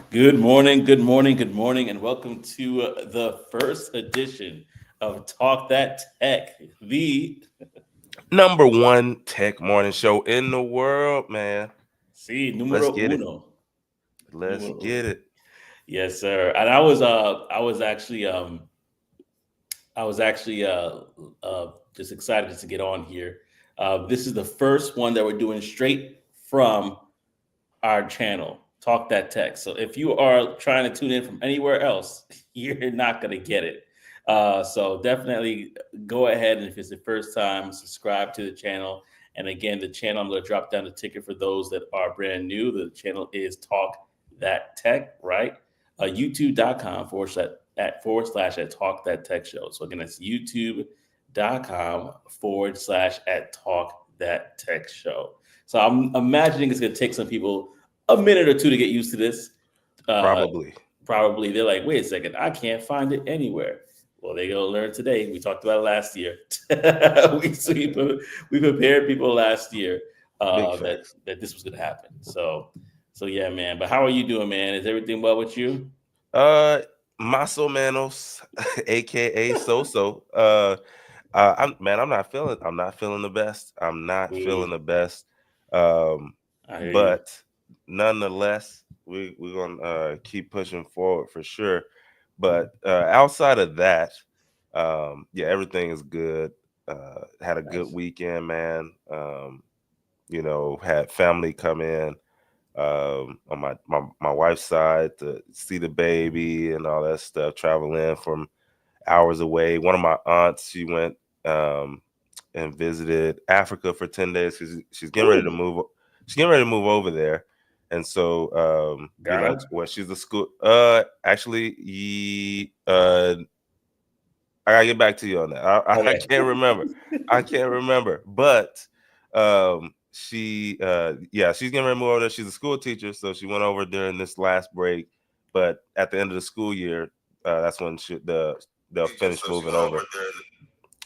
Good morning, good morning, good morning, and welcome to the first edition of Talk That Tech. The Number one tech morning show in the world, man. sí, Let's número get it. uno. Let's Número uno. get it. Yes, sir. And I was actually just excited to get on here. This is the first one that we're doing straight from our channel, Talk That Tech. So if you are trying to tune in from anywhere else, you're not going to get it. So definitely go ahead, and if it's the first time, subscribe to the channel. And again, the channel, I'm going to drop down the ticket for those that are brand new. The channel is Talk That Tech, right? YouTube.com forward slash at Talk That Tech Show. So again, that's youtube.com forward slash at Talk That Tech Show. So I'm imagining it's going to take some people a minute or two to get used to this. Uh, Probably. Probably they're like, wait a second, I can't find it anywhere. Well, they're going to learn today. We talked about it last year. we prepared people last year Big that facts. this was going to happen. So yeah, man. But how are you doing, man? Is everything well with you? Uh Maso Manos, aka So. I'm not feeling the best. I'm not Ooh, feeling the best. Um, I hear you. but nonetheless, we're gonna keep pushing forward for sure. But outside of that, yeah, everything is good. Had a good Nice. weekend, man. Had family come in on my wife's side to see the baby and all that stuff. Travel in from hours away. One of my aunts, she went um, and visited Africa for 10 days because she's getting ready to Ooh, move. She's getting ready to move over there, and so Ghana. well, she's the school. Actually, I gotta get back to you on that. I Okay. can't remember. I can't remember. But yeah, she's getting ready to move over there. She's a school teacher, so she went over during this last break. But at the end of the school year, that's when they'll finish moving over.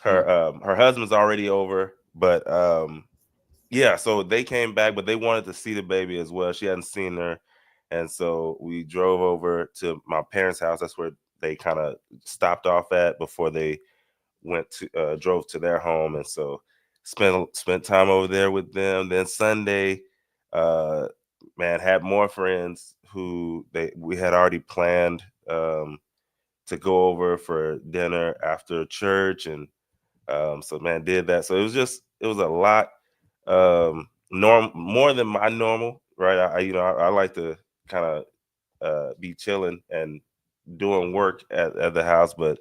Her husband's already over, but yeah, so they came back, but they wanted to see the baby as well. She hadn't seen her, and so we drove over to my parents' house. That's where they kind of stopped off at before they went to drove to their home, and so spent time over there with them. Then Sunday, uh, man, had more friends who they we had already planned to go over for dinner after church, and so man, did that. So it was a lot more than my normal, right? I like to kind of be chilling and doing work at the house, but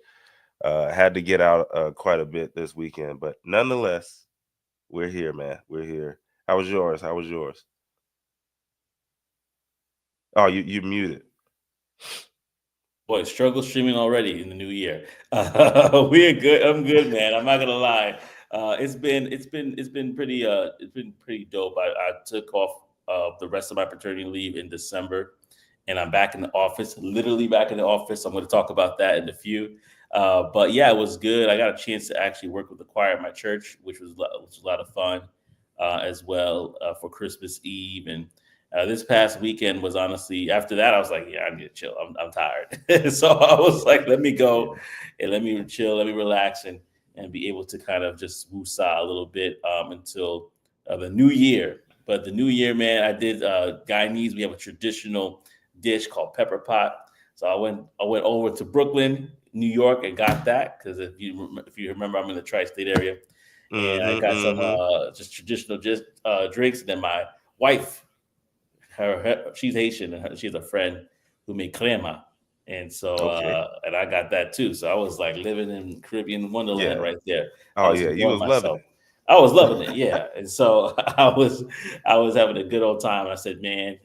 had to get out quite a bit this weekend. But nonetheless, we're here, man. We're here. How was yours? How was yours? Oh, you muted. Boy, struggle streaming already in the new year. We're good. I'm good, man. I'm not gonna lie. It's been pretty dope. I took off the rest of my paternity leave in December, and I'm back in the office. Literally back in the office. I'm going to talk about that in a few. But yeah, it was good. I got a chance to actually work with the choir at my church, which was a lot of fun as well for Christmas Eve. And this past weekend was honestly, after that, I was like, yeah, I need to chill. I'm tired. So I was like, let me Yeah. go and let me chill, let me relax and be able to kind of just woosah a little bit until the new year. But the new year, man, I did Guyanese. We have a traditional dish called pepper pot. So I went over to Brooklyn, New York, and got that because if you remember, I'm in the tri-state area, and I Mm-hmm. got some Mm-hmm. just traditional just drinks. And then my wife, she's Haitian, and she has a friend who made crema, and so Okay. and I got that too. So I was like living in Caribbean Wonderland Yeah. right there. I Oh was yeah. You enjoying was loving myself. it. I was loving it, yeah. And so I was having a good old time. And I said, man,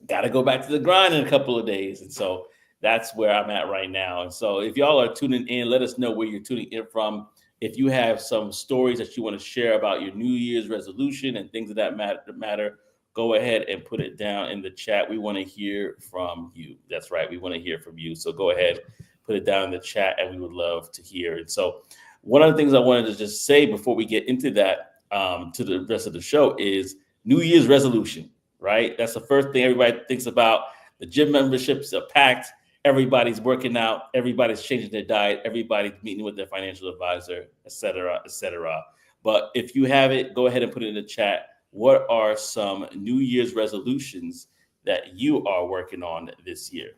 got to go back to the grind in a couple of days. And so that's where I'm at right now. And so if y'all are tuning in, let us know where you're tuning in from. If you have some stories that you want to share about your New Year's resolution and things of that matter, go ahead and put it down in the chat. We want to hear from you. That's right. We want to hear from you. So go ahead, put it down in the chat, and we would love to hear. And so one of the things I wanted to just say before we get into that to the rest of the show is New Year's resolution, right? That's the first thing everybody thinks about. The gym memberships are packed. Everybody's working out. Everybody's changing their diet. Everybody's meeting with their financial advisor, et cetera, et cetera. But if you have it, go ahead and put it in the chat. What are some New Year's resolutions that you are working on this year?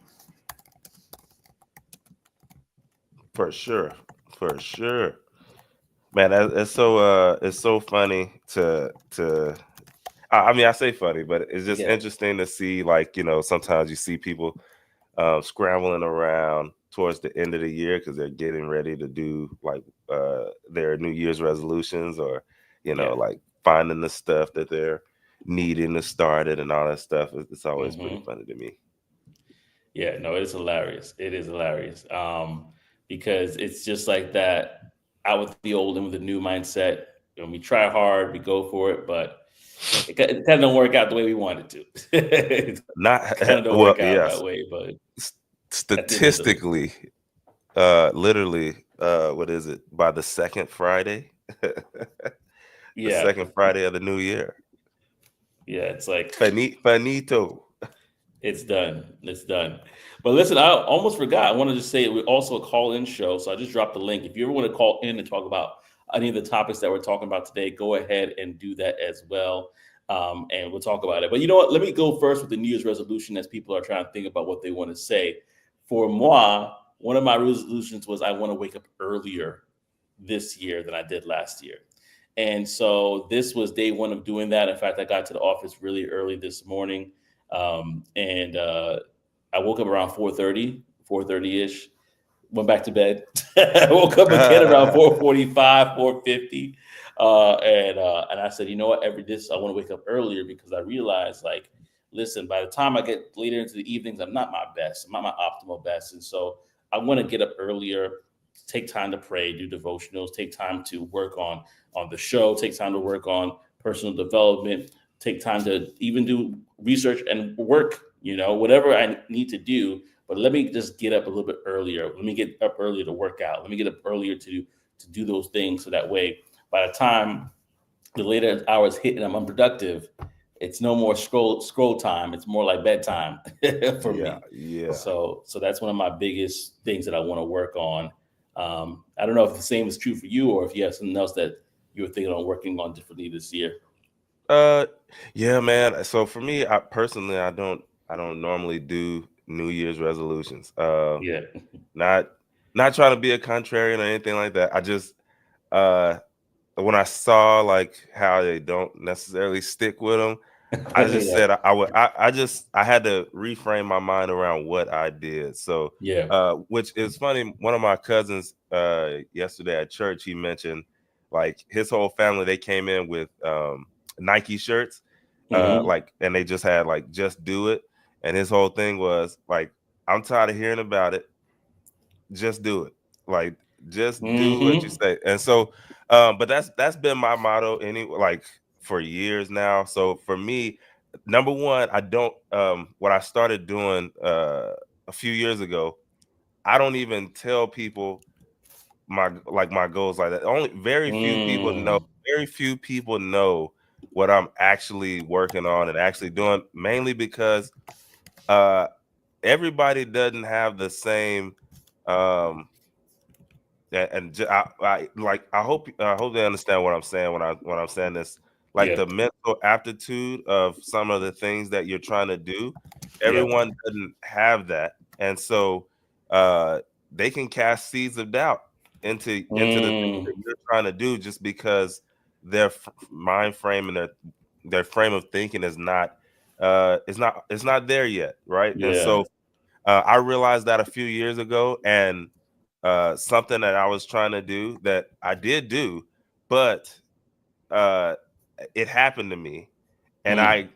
For sure. For sure. Man, it's so funny to I mean, I say funny, but it's just Yeah. interesting to see, like, sometimes you see people scrambling around towards the end of the year because they're getting ready to do like their New Year's resolutions, or Yeah. like finding the stuff that they're needing to start it and all that stuff. It's always pretty Hmm. funny to me. Yeah, no, it's hilarious. It is hilarious. Because it's just like that, out with the old and with the new mindset. We try hard, we go for it, but it kind of don't work out the way we want it to. It Not kind of don't well, work out that yes. way, but s- at the end of the Statistically, literally, what is it? By the second Friday, the yeah, second Friday of the new year, yeah, it's like finito. it's done. It's done. But listen, I almost forgot. I wanted to say we're also a call-in show, so I just dropped the link. If you ever want to call in and talk about any of the topics that we're talking about today, go ahead and do that as well, and we'll talk about it. But you know what? Let me go first with the New Year's resolution as people are trying to think about what they want to say. For moi, one of my resolutions was I want to wake up earlier this year than I did last year. And so this was day one of doing that. In fact, I got to the office really early this morning, and I woke up around 4:30, 4:30 ish. Went back to bed. I woke up again around 4:45, 4:50, and I said, you know what? Every this I want to wake up earlier because I realized, like, listen, by the time I get later into the evenings, I'm not my best. I'm not my optimal best, and so I want to get up earlier, take time to pray, do devotionals, take time to work on the show, take time to work on personal development, take time to even do research and work. Whatever I need to do, but let me just get up a little bit earlier. Let me get up earlier to work out. Let me get up earlier to do those things, so that way by the time the later hours hit and I'm unproductive, it's no more scroll time. It's more like bedtime for Yeah, me. yeah. So that's one of my biggest things that I want to work on. I don't know if the same is true for you, or if you have something else that you were thinking on working on differently this year. Uh, yeah, man. So for me, I personally, I don't normally do New Year's resolutions. Yeah. Not not trying to be a contrarian or anything like that. I just uh when I saw like how they don't necessarily stick with them, I just Yeah. said I would. I had to reframe my mind around what I did. So, Yeah. which is funny. One of my cousins yesterday at church, he mentioned like his whole family. They came in with Nike shirts, Hmm. like, and they just had like "Just Do It," and his whole thing was like, "I'm tired of hearing about it. Just do it. Like, just do what you Hmm. say." And so, but that's been my motto like for years now. So for me, number one, I don't what I started doing a few years ago, I don't even tell people my goals like that. Only Mm. very few people know what I'm actually working on and actually doing, mainly because uh everybody doesn't have the same um I hope they understand what I'm saying when I'm saying this. Like Yeah. the mental aptitude of some of the things that you're trying to do, Yeah. everyone doesn't have that, and so uh, they can cast seeds of doubt into the things Mm. that you're trying to do just because their mind frame and their frame of thinking is not there yet, right? And Yeah. so I realized that a few years ago, and something that I was trying to do that I did do, but uh, it happened to me, and Mm.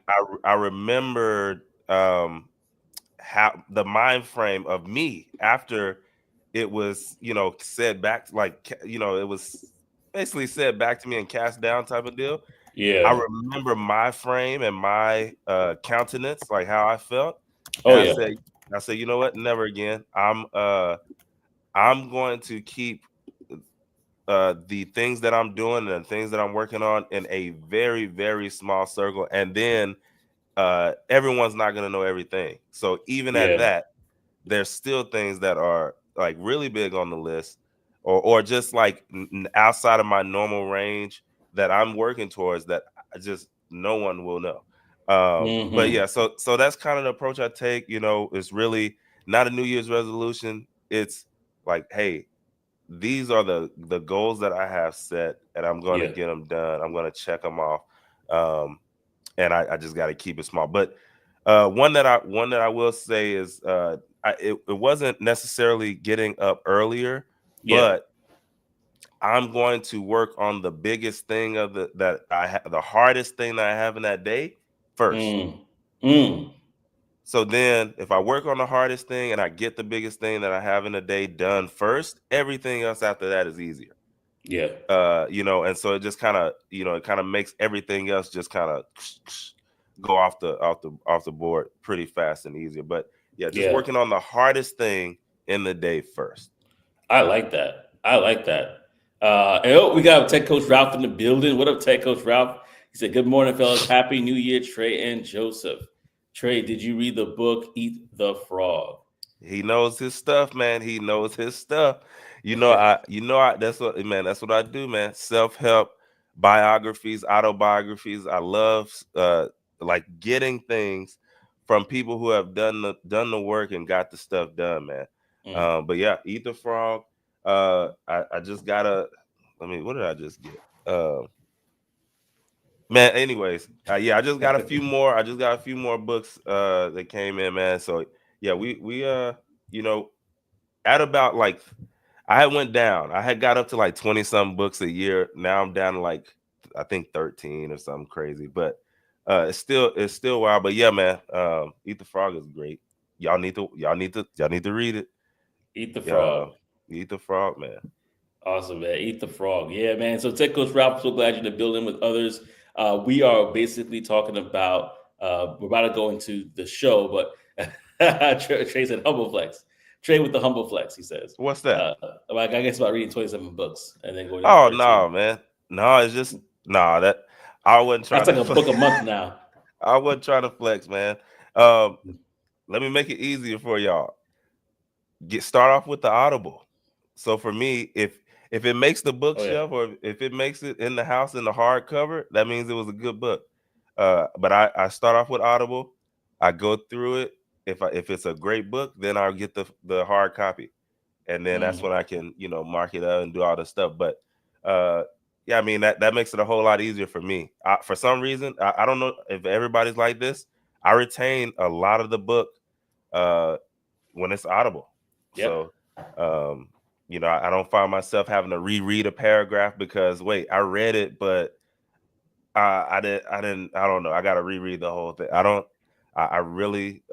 I remembered how the mind frame of me after it was said back, like it was basically said back to me and cast down type of deal. I Yeah. remember my frame and my countenance, like how I felt, Oh and yeah. I said, you know what, never again. I'm going to keep the things that I'm doing and the things that I'm working on in a very, very small circle. And then everyone's not going to know everything. So even at Yeah. that, there's still things that are like really big on the list, or just like outside of my normal range that I'm working towards that I just no one will know. But Mm-hmm. yeah, so that's kind of the approach I take. It's really not a New Year's resolution. It's like, hey, these are the goals that I have set, and I'm going to Yeah. get them done. I'm going to check them off, and I just got to keep it small. But one that I will say is it wasn't necessarily getting up earlier, Yeah. but I'm going to work on the biggest thing the hardest thing that I have in that day first. Mm. Mm. So then if I work on the hardest thing and I get the biggest thing that I have in a day done first, everything else after that is easier. Yeah. And so it just kind of, it kind of makes everything else just kind of go off the board pretty fast and easier. But yeah, just Yeah. working on the hardest thing in the day first. I like that. I like that. We got Tech Coach Ralph in the building. What up, Tech Coach Ralph? He said, "Good morning, fellas. Happy New Year, Trey and Joseph." Trey, did you read the book Eat the Frog? He knows his stuff, man. He knows his stuff. I that's what I do, man. Self-help, biographies, autobiographies. I love like getting things from people who have done the work and got the stuff done, man. Mm. But yeah, Eat the Frog. I just gotta what did I just get? Man, anyways, yeah, I just got a few more books that came in, man. So yeah, we you know, at about like I had went down. I had got up to like 20 some books a year. Now I'm down to like I think 13 or something crazy. But it's still wild. But yeah, man, Eat the Frog is great. Y'all need to read it. Eat the Yeah, Frog. Eat the Frog, man. Awesome, man. Eat the Frog. Yeah, man. So, Tech Coach Ralph, so glad you're in the building with others. We are basically talking about, we're about to go into the show, but Trey said humble flex. Trey with the humble flex, he says. What's that? Like, I guess about reading 27 books and then going into Oh 13. no, man. No, it's just that I wasn't That's trying like to a book a month now. I wasn't trying to flex, man. Um, Let me make it easier for y'all. Start off with the Audible. So for me, if it makes the Oh, yeah. bookshelf or if it makes it in the house in the hardcover, that means it was a good book. But I start off with Audible. I go through it. If it's a great book, then I'll get the hard copy, and then that's Mm, when I can mark it up and do all the stuff. But uh, yeah, I mean that makes it a whole lot easier for me. For some reason, I don't know if everybody's like this. I retain a lot of the book uh, when it's Audible. yep. So, I don't find myself having to reread a paragraph because wait, I read it, but I don't know. I got to reread the whole thing. I really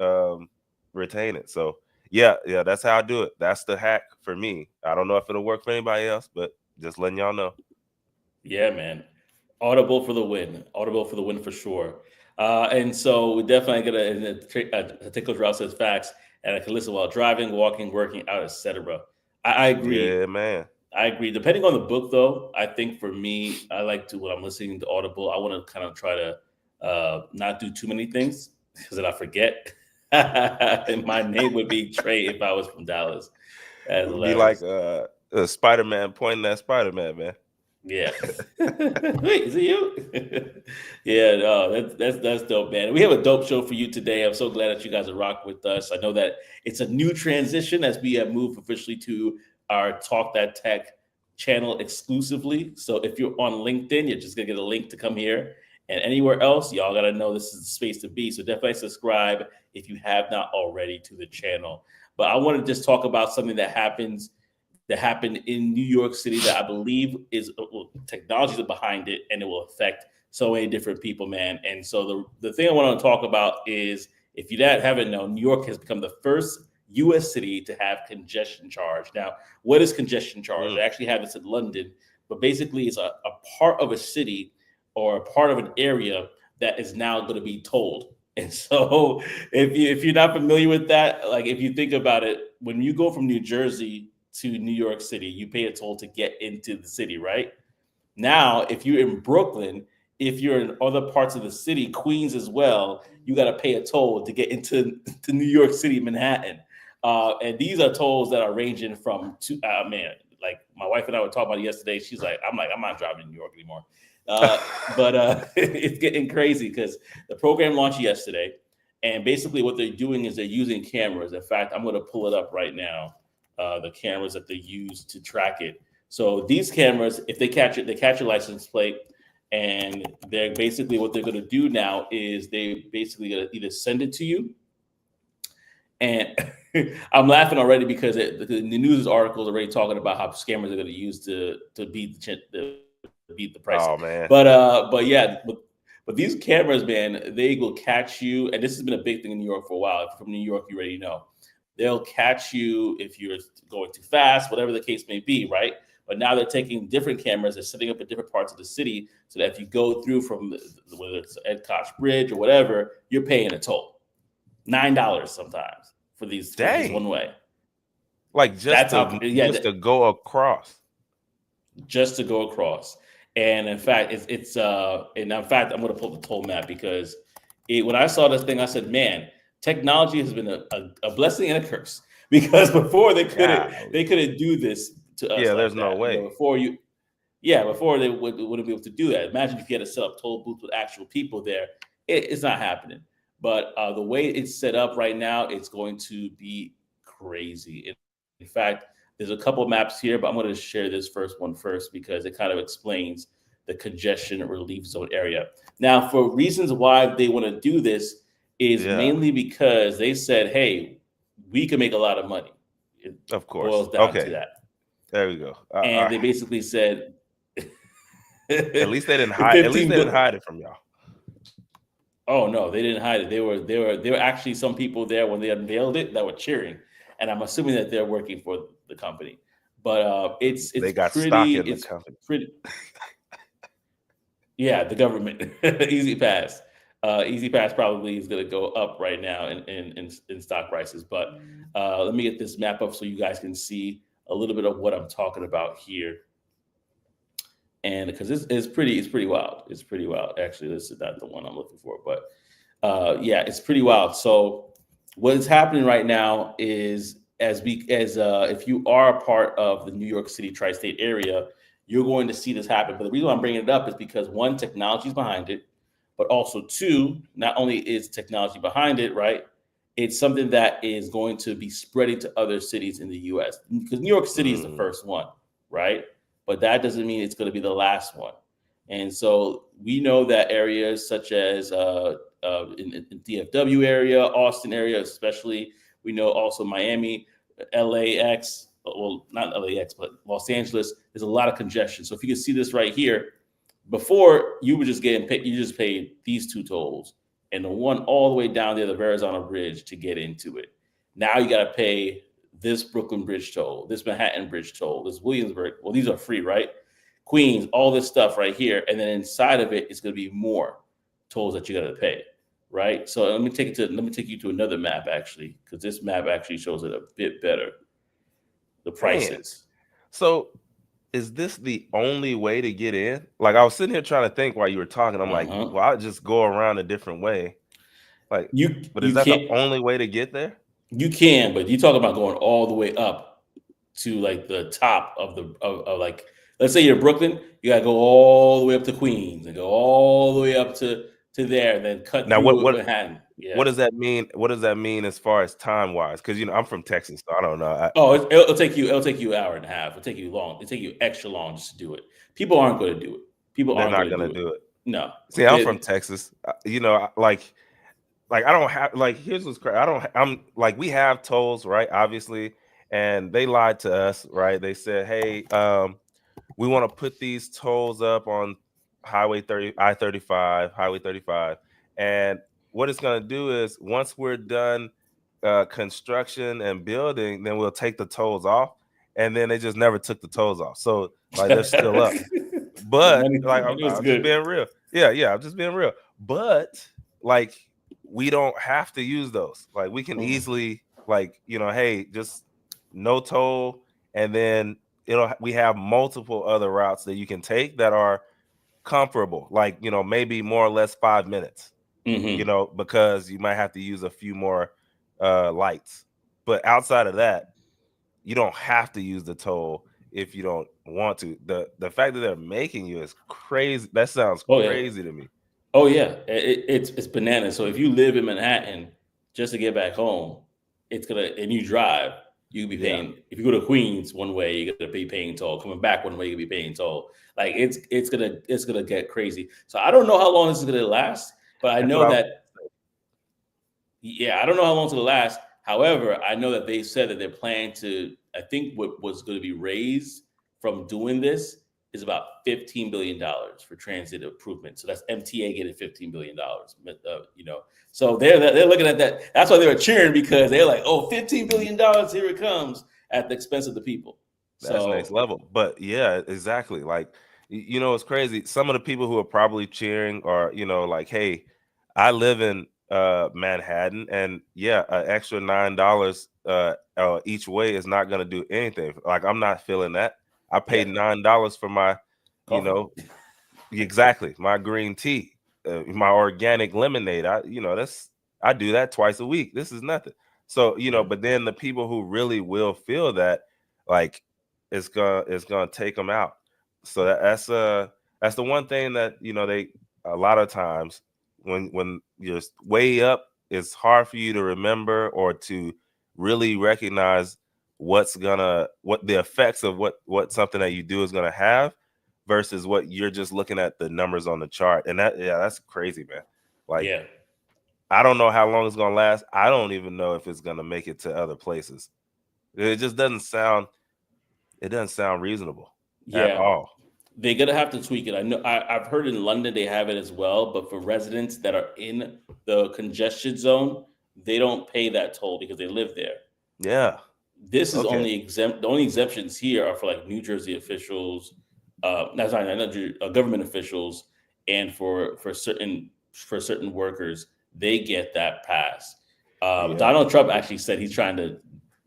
retain it. So yeah, that's how I do it. That's the hack for me. I don't know if it'll work for anybody else, but just letting y'all know. Yeah, man. Audible for the win. Audible for the win for sure. And so we definitely get a Tickle Route says facts, and I can listen while driving, walking, working out, etc. I agree. Yeah, man. I agree. Depending on the book, though, I think for me, I like to when I'm listening to Audible, I want to kind of try to not do too many things because then I forget. And my name would be Trey if I was from Dallas. That's Be like hilarious. Spider-Man pointing at Spider-Man, man. Yeah. Wait, is it you? Yeah, no, that's dope, man. We have a dope show for you today. I'm so glad that you guys are rock with us. I know that it's a new transition as we have moved officially to our Talk That Tech channel exclusively. So if you're on LinkedIn, you're just gonna get a link to come here. And anywhere else, y'all gotta know this is the space to be. So definitely subscribe if you have not already to the channel. But I want to just talk about something that happened in New York City that I believe is technology is behind it and it will affect so many different people, man. And so the thing I want to talk about is if you haven't known, New York has become the first U.S. city to have congestion charge. Now, what is congestion charge? I Mm. actually have this in London, but basically it's a part of a city or a part of an area that is now going to be tolled. And so if you're not familiar with that, like if you think about it, when you go from New Jersey to New York City, you pay a toll to get into the city, right? Now, if you're in Brooklyn, if you're in other parts of the city, Queens as well, you got to pay a toll to get into to New York City, Manhattan. And these are tolls that are ranging from man, like my wife and I were talking about it yesterday. She's like, I'm not driving to New York anymore. But it's getting crazy because the program launched yesterday, and basically what they're doing is they're using cameras. In fact, I'm going to pull it up right now. The cameras that they use to track it. So these cameras, if they catch it, they catch your license plate, and they're basically what they're going to do now is they basically going to either send it to you, and I'm laughing already because the news article is already talking about how scammers are going to use to beat the price. Oh man. But yeah, but these cameras, man, they will catch you, and this has been a big thing in New York for a while. If you're from New York, you already know. They'll catch you if you're going too fast, whatever the case may be, right? But now they're taking different cameras, they're setting up in different parts of the city so that if you go through from whether it's Ed Koch Bridge or whatever, you're paying a toll. $9 sometimes for these one way. Like just to go across. Just to go across. And in fact, I'm going to pull the toll map because when I saw this thing, I said, man, technology has been a blessing and a curse because before they couldn't do this to us. Yeah, there's no way. Before they wouldn't be able to do that. Imagine if you had to set up toll booths with actual people there. It's not happening. But the way it's set up right now, it's going to be crazy. In fact, there's a couple maps here, but I'm going to share this first one first because it kind of explains the congestion relief zone area. Now, for reasons why they want to do this is mainly because they said, hey, we can make a lot of money. It of course boils down to that. There we go. And they basically said, at least they didn't hide. At least they didn't hide it from y'all. Oh no, they didn't hide it. There were actually some people there when they unveiled it that were cheering, and I'm assuming that they're working for the company. But they got stock in the company. Yeah, the government. Easy Pass. Easy Pass probably is going to go up right now in stock prices. But let me get this map up so you guys can see a little bit of what I'm talking about here. And because it's pretty wild. It's pretty wild. Actually, this is not the one I'm looking for, but yeah, it's pretty wild. So what is happening right now is if you are a part of the New York City tri-state area, you're going to see this happen. But the reason I'm bringing it up is because one, technology is behind it, but also two, not only is technology behind it, right? It's something that is going to be spreading to other cities in the U.S. because New York City is the first one, right? But that doesn't mean it's going to be the last one. And so we know that areas such as in DFW area, Austin area, especially, we know also Miami, LAX, well, not LAX, but Los Angeles, there's a lot of congestion. So if you can see this right here, before you were just getting paid, you just paid these two tolls and the one all the way down there, the Verrazano Bridge to get into it. Now you got to pay this Brooklyn Bridge toll, this Manhattan Bridge toll, this Williamsburg. Well, these are free, right? Queens, all this stuff right here. And then inside of it, it's going to be more tolls that you got to pay, right? So let me take you to another map, actually, because this map actually shows it a bit better. The prices. Man. So is this the only way to get in? Like, I was sitting here trying to think while you were talking. I'm like, well, I'll just go around a different way. Like, but is that the only way to get there? You can, but you talk about going all the way up to like the top of like, let's say you're Brooklyn, you gotta go all the way up to Queens and go all the way up to there, and then cut now through Manhattan. Yeah. What does that mean? What does that mean as far as time wise? Because I'm from Texas, so I don't know. It'll take you an hour and a half. It'll take you long. It'll take you extra long just to do it. People aren't going to do it. They're not going to do it. No. See, I'm from Texas. Like I don't have here's what's crazy. I'm like, we have tolls, right? Obviously, and they lied to us, right? They said, hey, we want to put these tolls up on Highway 30, I-35, Highway 35, and what it's going to do is once we're done construction and building, then we'll take the tolls off, and then they just never took the tolls off. So like they're still up. But I'm just being real. Yeah, I'm just being real. But like, we don't have to use those. Like, we can easily, hey, just no toll, and then we have multiple other routes that you can take that are comparable, like, maybe more or less 5 minutes, Mm-hmm. because you might have to use a few more lights. But outside of that, you don't have to use the toll if you don't want to. The fact that they're making you is crazy. That sounds Oh yeah. crazy to me. Oh yeah. It's bananas. So if you live in Manhattan, just to get back home, it's gonna and you drive, you could be Yeah. paying. If you go to Queens one way, you're gonna be paying toll. Coming back one way, you'll be paying toll. Like it's gonna get crazy. So I don't know how long this is gonna last, but I That's what know I was that yeah, I don't know how long it's going to last. However, I know that they said that they're planning to. I think what was going to be raised from doing this is about $15 billion for transit improvement. So that's MTA getting $15 billion. So they're looking at that. That's why they were cheering because they're like, oh, $15 billion, here it comes at the expense of the people. That's next So level. But yeah, exactly. Like, it's crazy. Some of the people who are probably cheering are, like, hey, I live in Manhattan, and yeah, an extra $9 each way is not gonna do anything. Like, I'm not feeling that. I yeah, paid $9 for my, you coffee. know, exactly, my green tea, my organic lemonade. I do that twice a week. This is nothing. So, Yeah, but then the people who really will feel that, like, it's gonna take them out. So that's the one thing that, they, a lot of times, when you're way up, it's hard for you to remember or to really recognize what the effects of what something that you do is gonna have, versus what you're just looking at the numbers on the chart. And that's crazy, man. Like, yeah, I don't know how long it's gonna last. I don't even know if it's gonna make it to other places. It just doesn't sound reasonable at yeah. all. They're gonna have to tweak it. I know. I've heard in London they have it as well, but for residents that are in the congestion zone, they don't pay that toll because they live there. Yeah. This is Okay. only exempt. The only exemptions here are for like New Jersey officials, that's not government officials, and for certain workers, they get that pass. Yeah. Donald Trump actually said he's trying to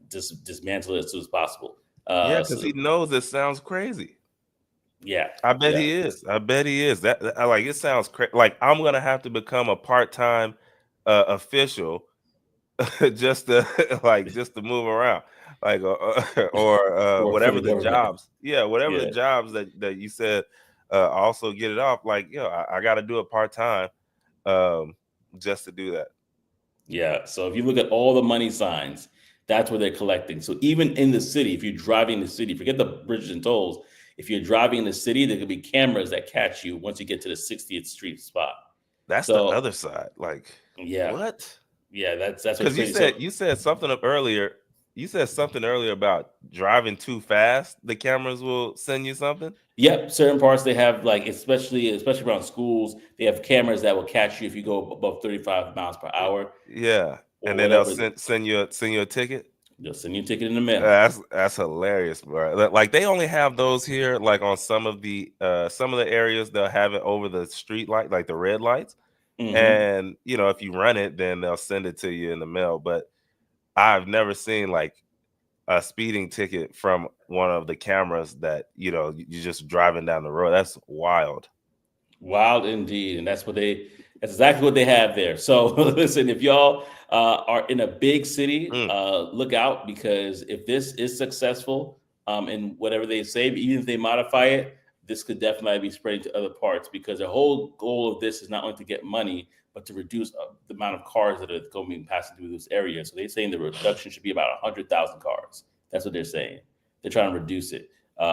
dismantle it as soon as possible. Yeah, because So he knows it sounds crazy. yeah, I bet yeah, he is. I bet he is. Like, it sounds crazy. Like, I'm gonna have to become a part-time official just to just to move around, like, or for whatever the the government. jobs. Yeah, whatever the Yeah. jobs that you said, also get it off. Like, I got to do it part-time, um, just to do that. Yeah. So if you look at all the money signs, that's where they're collecting. So even in the city, if you're driving the city, forget the bridges and tolls. If you're driving in the city, there could be cameras that catch you once you get to the 60th Street spot. That's the So other side. Like, yeah, what? yeah, that's what's Because you crazy. said So you said something up earlier. You said something earlier about driving too fast. The cameras will send you something. yep, certain parts they have like especially around schools, they have cameras that will catch you if you go above 35 miles per hour Yeah, or and then they'll whatever. send you a ticket. They'll send you a ticket in the mail. That's hilarious, bro. Like, they only have those here, like, on some of the areas they'll have it over the street light, like the red lights. Hmm. And if you run it, then they'll send it to you in the mail. But I've never seen, like, a speeding ticket from one of the cameras that you're just driving down the road. That's wild. Wild indeed, and that's exactly what they have there. So listen, if y'all are in a big city, Mm, look out because if this is successful, in whatever they say, even if they modify it, this could definitely be spreading to other parts because the whole goal of this is not only to get money, but to reduce the amount of cars that are going to be passing through this area. So they're saying the reduction should be about 100,000 cars. That's what they're saying. They're trying to reduce it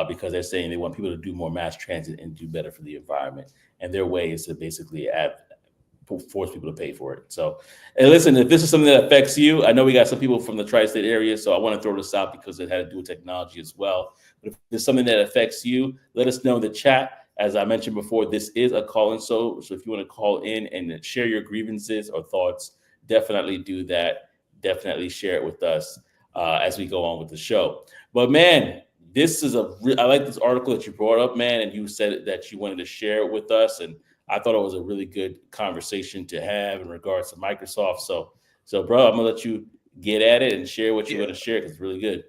because they're saying they want people to do more mass transit and do better for the environment, and their way is to basically force people to pay for it. So, and listen, if this is something that affects you, I know we got some people from the tri-state area, so I want to throw this out because it had to do with technology as well. But if there's something that affects you, let us know in the chat. As I mentioned before, this is a call-in, so if you want to call in and share your grievances or thoughts, definitely do that. Definitely share it with us as we go on with the show. But man, this is I like this article that you brought up, man, and you said that you wanted to share it with us, and I thought it was a really good conversation to have in regards to Microsoft. So bro, I'm gonna let you get at it and share what you're yeah. gonna share because it's really good.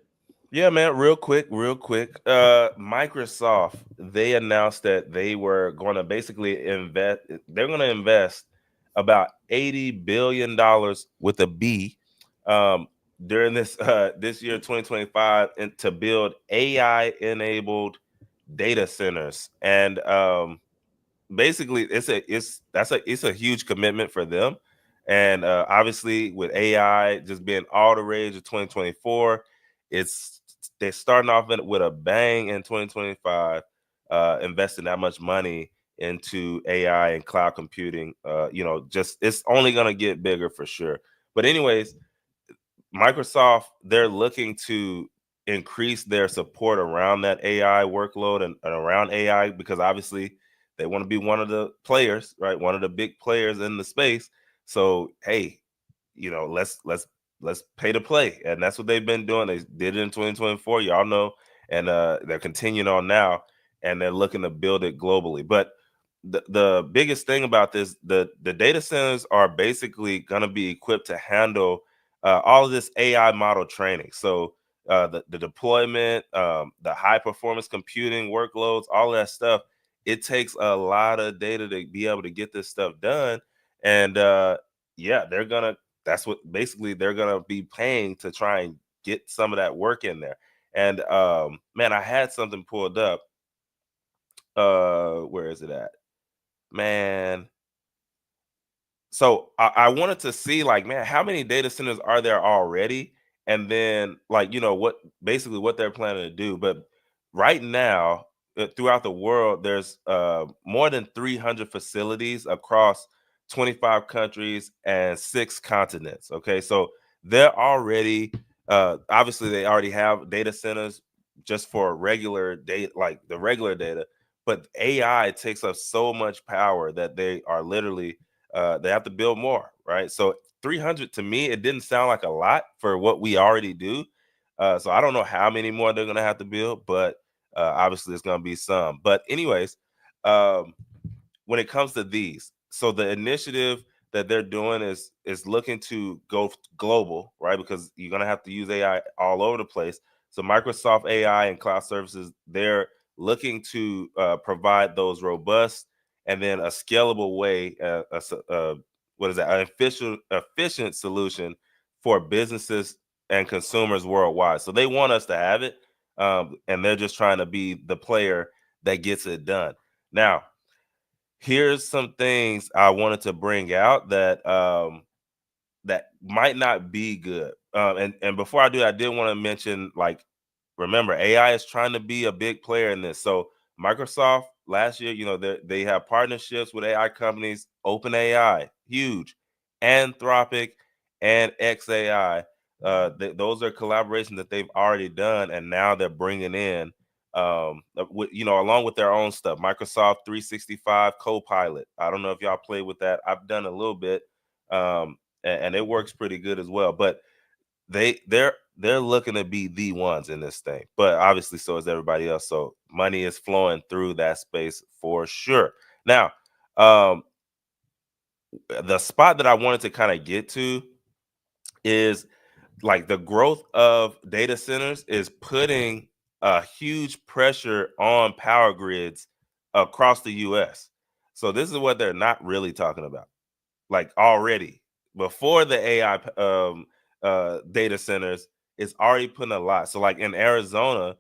Yeah, man, real quick. Microsoft, they announced that they were going to basically invest, they're going to invest about $80 billion with a B um, during this year, 2025, and to build AI enabled data centers. And basically it's a huge commitment for them. And obviously with AI just being all the rage of 2024, it's they're starting off with a bang in 2025, investing that much money into AI and cloud computing. Just it's only going to get bigger for sure. But anyways, Microsoft, they're looking to increase their support around that AI workload and around AI, because obviously they want to be one of the players, right? One of the big players in the space. So, hey, let's pay to play. And that's what they've been doing. They did it in 2024, y'all know, and they're continuing on now, and they're looking to build it globally. But the biggest thing about this, the data centers are basically going to be equipped to handle all of this AI model training. So the deployment, the high performance computing workloads, all that stuff, it takes a lot of data to be able to get this stuff done. And yeah, that's what basically they're gonna be paying to try and get some of that work in there. And man, I had something pulled up. Where is it at? Man, so I wanted to see, like, man, how many data centers are there already, and then, like, what basically what they're planning to do. But right now, throughout the world, there's more than 300 facilities across 25 countries and 6 continents. Okay, so they're already obviously they already have data centers just for regular data, like the regular data. But AI takes up so much power that they are literally they have to build more, right? So 300 to me, it didn't sound like a lot for what we already do. So I don't know how many more they're gonna have to build, but obviously it's gonna be some. But anyways, um, when it comes to these, so the initiative that they're doing is looking to go global, right? Because you're gonna have to use AI all over the place. So Microsoft AI and cloud services, they're looking to provide those robust and then a scalable way, what is that? An efficient solution for businesses and consumers worldwide. So they want us to have it, and they're just trying to be the player that gets it done. Now, here's some things I wanted to bring out that might not be good. And before I do, I did want to mention, like, remember, AI is trying to be a big player in this. So Microsoft last year, they have partnerships with AI companies, OpenAI, huge, Anthropic, and XAI. Those are collaborations that they've already done, and now they're bringing in, along with their own stuff. Microsoft 365 Copilot. I don't know if y'all play with that. I've done a little bit, and it works pretty good as well. But they're looking to be the ones in this thing, but obviously so is everybody else. So money is flowing through that space for sure. Now, um, the spot that I wanted to kind of get to is, like, the growth of data centers is putting a huge pressure on power grids across the US. So this is what they're not really talking about. Like, already before the AI data centers, it's already putting a lot. So, like, in Arizona,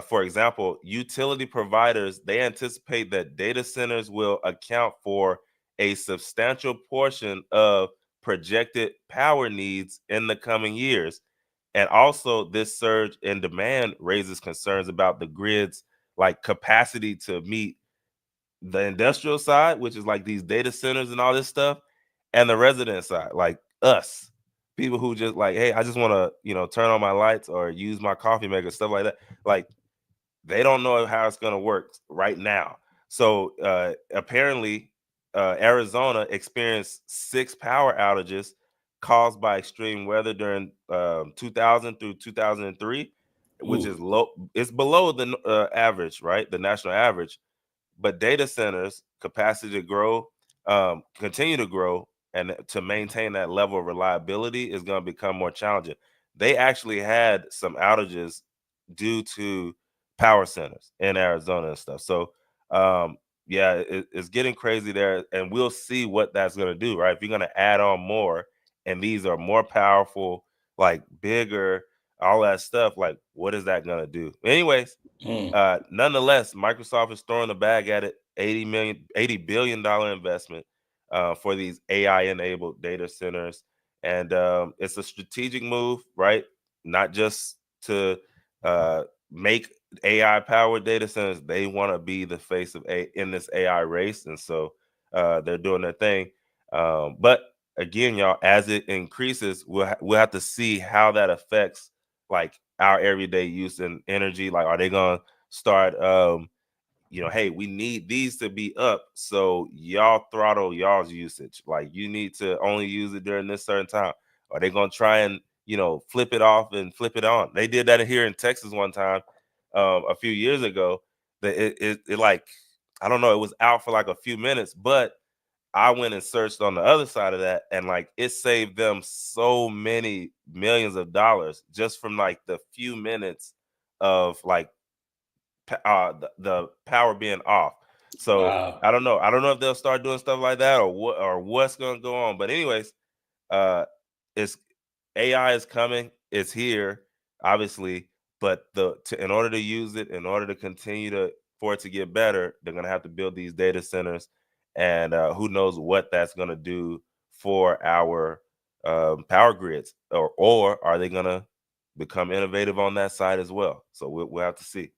for example, utility providers, they anticipate that data centers will account for a substantial portion of projected power needs in the coming years. And also, this surge in demand raises concerns about the grid's, like, capacity to meet the industrial side, which is like these data centers and all this stuff, and the resident side, like us, people who just like, hey, I just want to, turn on my lights or use my coffee maker, stuff like that. Like, they don't know how it's going to work right now. So apparently, Arizona experienced 6 power outages caused by extreme weather during 2000 through 2003, which is Ooh. low. It's below the average, right? The national average. But data centers capacity to grow, continue to grow, and to maintain that level of reliability is going to become more challenging. they actually had some outages due to power centers in Arizona and stuff. So yeah, it's getting crazy there, and we'll see what that's going to do, right? If you're going to add on more, and these are more powerful, like bigger, all that stuff, like what is that going to do? Anyways, nonetheless, Microsoft is throwing the bag at it, $80 billion investment for these AI-enabled data centers. And it's a strategic move, right? Not just to make AI-powered data centers. They want to be the face of in this AI race. And so they're doing their thing. But again, y'all, as it increases, we'll have to see how that affects like our everyday use and energy. Like, are they going to start hey, we need these to be up, so y'all throttle y'all's usage, like you need to only use it during this certain time? Are they gonna try and flip it off and flip it on? They did that here in Texas one time a few years ago. That it like, I don't know, it was out for like a few minutes, but I went and searched on the other side of that, and like it saved them so many millions of dollars just from like the few minutes of like the power being off. So Wow. I don't know. I don't know if they'll start doing stuff like that or what's going to go on. But anyways, it's AI is coming. It's here, obviously. But in order to use it, in order to continue for it to get better, they're going to have to build these data centers, and who knows what that's going to do for our power grids, or are they going to become innovative on that side as well? So we'll have to see.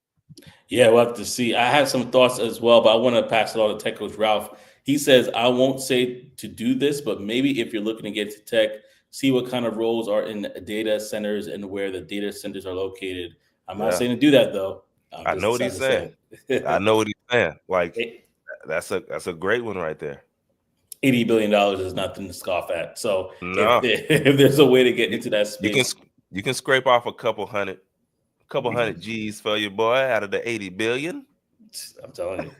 Yeah, we'll have to see. I have some thoughts as well, but I want to pass it on to Tech Coach Ralph. He says, I won't say to do this, but maybe if you're looking to get to tech, see what kind of roles are in data centers and where the data centers are located. I'm not Yeah. saying to do that, though. I'm I just know what deciding he's to saying. say I it. know what he's saying. Like Eh, that's a great one right there. $80 billion is nothing to scoff at. So if No, if there's a way to get you into that you can space, you can scrape off a couple hundred G's for your boy out of the 80 billion. I'm telling you.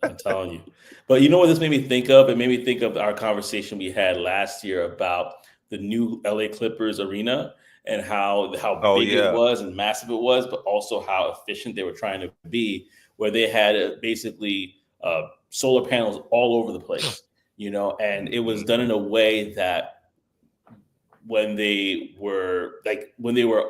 I'm telling you. But you know what this made me think of? It made me think of our conversation we had last year about the new LA Clippers arena and how Oh big it yeah, was and massive it was, but also how efficient they were trying to be, where they had basically solar panels all over the place, and it was done hmm in a way that when they were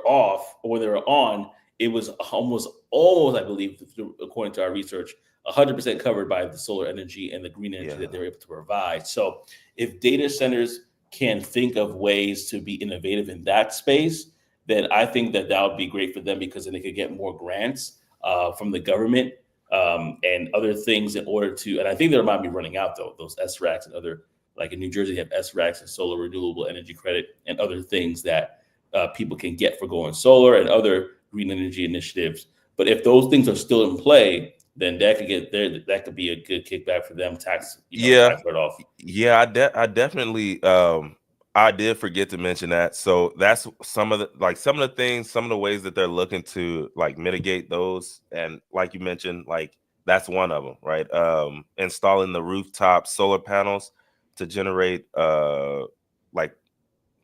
off or when they were on, it was almost I believe, according to our research, 100% covered by the solar energy and the green energy that yeah, they were able to provide. So if data centers can think of ways to be innovative in that space, then I think that would be great for them, because then they could get more grants from the government and other things in order to. And I think they might be running out, though, those SRACs and other, like in New Jersey, they have SRACs and solar renewable energy credit and other things that people can get for going solar and other green energy initiatives. But if those things are still in play, then that could get there. That could be a good kickback for them. yeah, Tax write off. yeah. I definitely I did forget to mention that. So that's some of the things, some of the ways that they're looking to like mitigate those. And like you mentioned, like that's one of them, right? Installing the rooftop solar panels to generate like,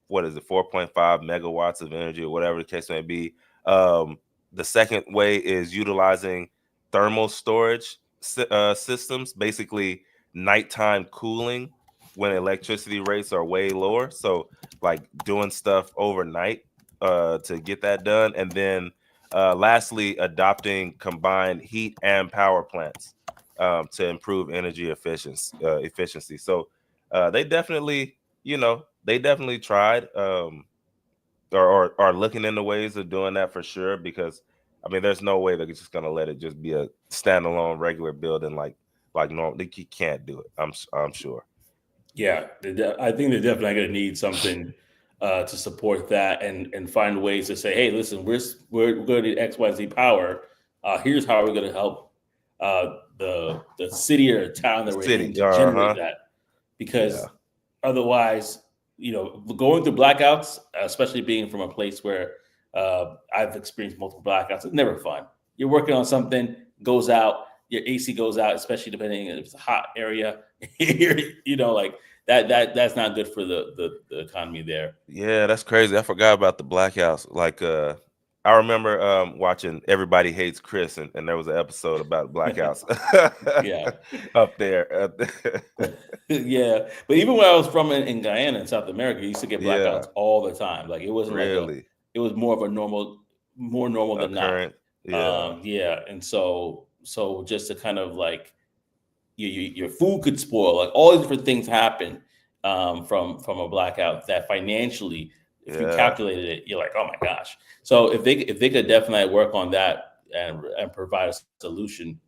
what is it, 4.5 megawatts of energy or whatever the case may be. Um, the second way is utilizing thermal storage systems, basically nighttime cooling when electricity rates are way lower. So like doing stuff overnight to get that done. And then lastly, adopting combined heat and power plants to improve energy efficiency. So they definitely, they definitely tried or are looking into ways of doing that for sure, because I mean there's no way they're just gonna let it just be a standalone regular building like normal. They can't do it. I'm sure. Yeah, I think they're definitely going to need something to support that, and find ways to say, hey, listen, we're going to need X, Y, Z power. Here's how we're going to help the city or town that we're in City. to generate Uh-huh. that, Yeah. because otherwise, going through blackouts, especially being from a place where I've experienced multiple blackouts, it's never fun. You're working on something, goes out, your AC goes out, especially depending if it's a hot area. Like that's not good for the economy there. Yeah, that's crazy. I forgot about the blackouts. Like, I remember watching Everybody Hates Chris, and there was an episode about blackouts Yeah. up there. Yeah, but even when I was from in Guyana in South America, you used to get Yeah, blackouts all the time. Like it wasn't like really. it was more of a more normal than not. Current. Yeah, Yeah, and so just to kind of like your food could spoil, like all these different things happen from a blackout that financially, if you yeah, calculated it, you're like, oh my gosh. So if they could definitely work on that and provide a solution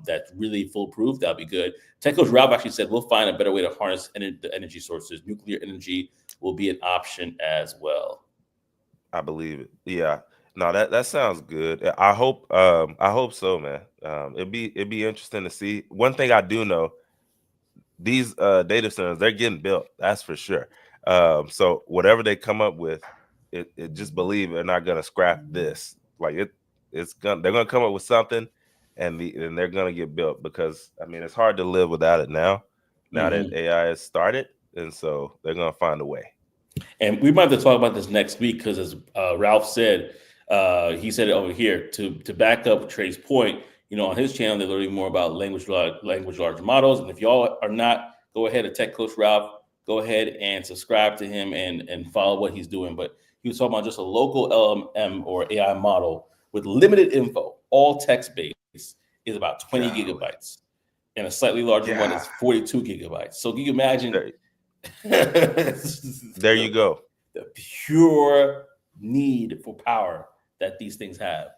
that's really foolproof, that'd be good. Tech coach Ralph actually said we'll find a better way to harness the energy sources. Nuclear energy will be an option as well. I believe it. Yeah. No, that sounds good. I hope so, man. It'd be interesting to see. One thing I do know, these data centers, they're getting built, that's for sure. So whatever they come up with, it just believe they're not gonna scrap this. Like they're gonna come up with something, and they're gonna get built, because I mean it's hard to live without it now that Hmm. AI has started, and so they're gonna find a way. And we might have to talk about this next week because, as Ralph said, he said it over here to back up Trey's point. On his channel, they're learning more about language large models. And if y'all are not, go ahead to Tech Coach Ralph. Go ahead and subscribe to him and follow what he's doing. But he was talking about just a local LLM or AI model with limited info, all text based, is about 20 Golly. gigabytes, and a slightly larger one Yeah. is 42 gigabytes. So can you imagine? There, there you the, go. the pure need for power that these things have,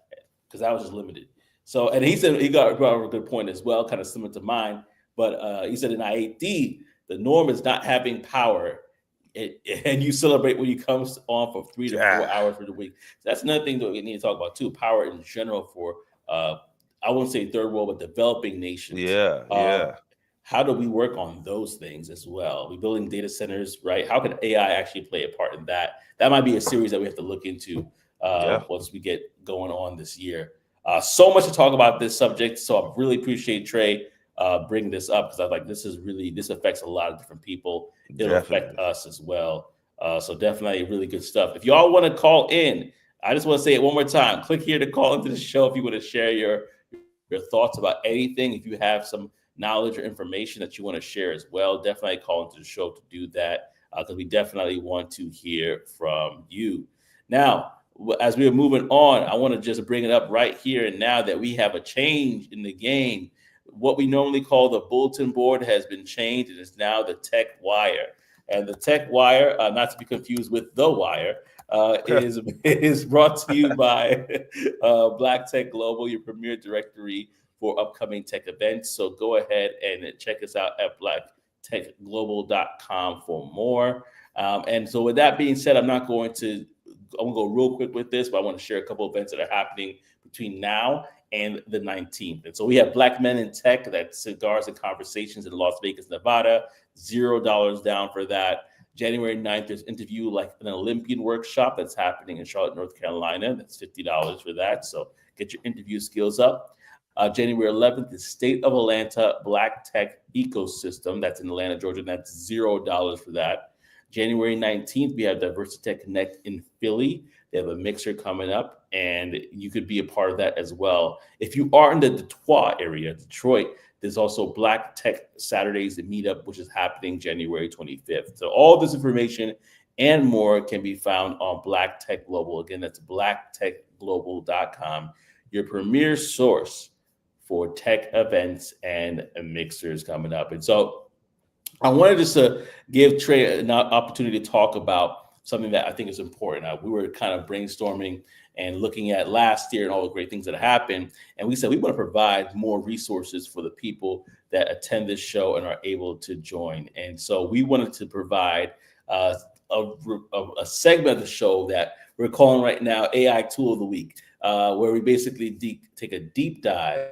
because that was just limited. So, and he said he brought up a good point as well, kind of similar to mine. But he said in I8D, the norm is not having power, and you celebrate when you come on for 3 to 4 hours for the week. So that's another thing that we need to talk about too. Power in general for I won't say third world, but developing nations. Yeah, Um, yeah, how do we work on those things as well? We building data centers, right? How can AI actually play a part in that? That might be a series that we have to look into yeah. once we get going on this year. So much to talk about this subject, so I really appreciate Trey bringing this up, because I like this affects a lot of different people. It'll affect Definitely. us as well. So definitely really good stuff. If y'all want to call in, I just want to say it one more time. Click here to call into the show if you want to share your thoughts about anything. If you have some knowledge or information that you want to share as well, definitely call into the show to do that, because we definitely want to hear from you. Now, as we are moving on, I want to just bring it up right here and now that we have a change in the game. What we normally call the bulletin board has been changed, and it's now the Tech Wire. And the Tech Wire, not to be confused with the Wire, is brought to you by Black Tech Global, your premier directory for upcoming tech events. So go ahead and check us out at blacktechglobal.com for more. And so with that being said, I'm going to go real quick with this, but I want to share a couple of events that are happening between now and the 19th. And so we have Black Men in Tech, that's Cigars and Conversations in Las Vegas, Nevada, $0 down for that. January 9th, there's Interview Like an Olympian workshop that's happening in Charlotte, North Carolina. That's $50 for that. So get your interview skills up. January 11th, the State of Atlanta Black Tech Ecosystem. That's in Atlanta, Georgia. That's $0 for that. January 19th, we have Diversity Tech Connect in Philly. They have a mixer coming up, and you could be a part of that as well. If you are in the Detroit area, Detroit, there's also Black Tech Saturdays, the meetup, which is happening January 25th. So all this information and more can be found on Black Tech Global. Again, that's blacktechglobal.com, your premier source for tech events and mixers coming up. And so I wanted just to give Trey an opportunity to talk about something that I think is important. We were kind of brainstorming and looking at last year and all the great things that happened. And we said we want to provide more resources for the people that attend this show and are able to join. And so we wanted to provide a segment of the show that we're calling right now AI Tool of the Week, where we basically take a deep dive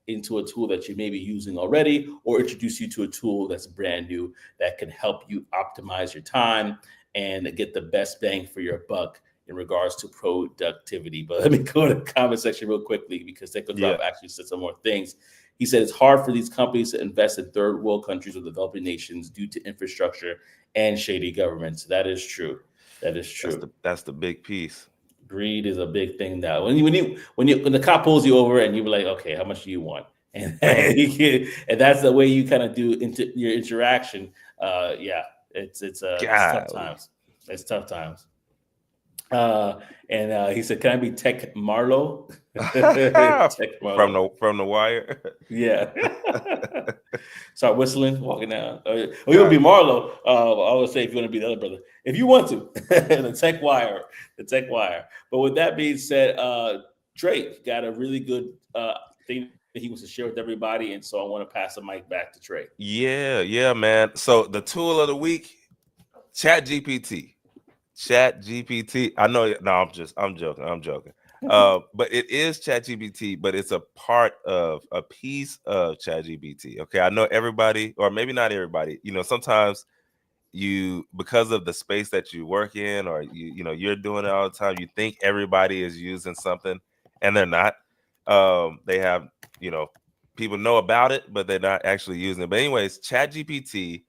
into a tool that you may be using already, or introduce you to a tool that's brand new that can help you optimize your time and get the best bang for your buck in regards to productivity. But let me go to the comment section real quickly, because Seco Yeah. Drop actually said some more things. He said it's hard for these companies to invest in third world countries or developing nations due to infrastructure and shady governments. That is true. That is true. That's the big piece. Greed is a big thing now. When the cop pulls you over and you're like, okay, how much do you want? And Man, and that's the way you kind of do your interaction. Yeah, it's tough golly. times. It's tough times. And he said, "Can I be Tech Marlowe?" Tech Marlowe. From the wire. Yeah. Start whistling, walking down. Or you'll be God. Marlowe. I would say if you want to be the other brother, if you want to, the tech wire. But with that being said, Trey got a really good thing that he wants to share with everybody, and so I want to pass the mic back to Trey. Yeah, man. So the tool of the week, Chat GPT. Chat GPT. I know. No, I'm joking. I'm joking. But it is Chat GPT, but it's a part of a piece of Chat GPT. Okay. I know everybody, or maybe not everybody, sometimes because of the space that you work in, or you're doing it all the time, you think everybody is using something, and they're not. They have, you know people know about it, but they're not actually using it. But anyways, Chat GPT,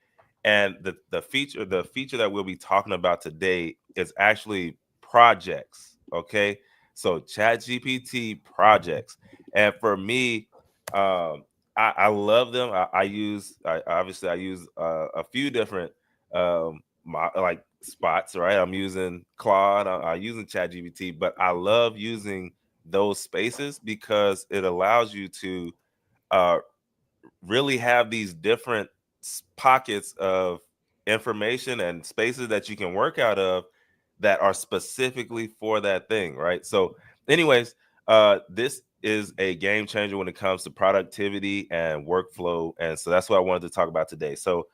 and the feature that we'll be talking about today is actually projects. Okay, so Chat GPT projects. And for me, I love them. Obviously I use a few different like spots, right? I'm using Claude, I'm using ChatGPT, but I love using those spaces because it allows you to uh, really have these different pockets of information and spaces that you can work out of that are specifically for that thing, right? So, anyways, this is a game changer when it comes to productivity and workflow, and so that's what I wanted to talk about today. So,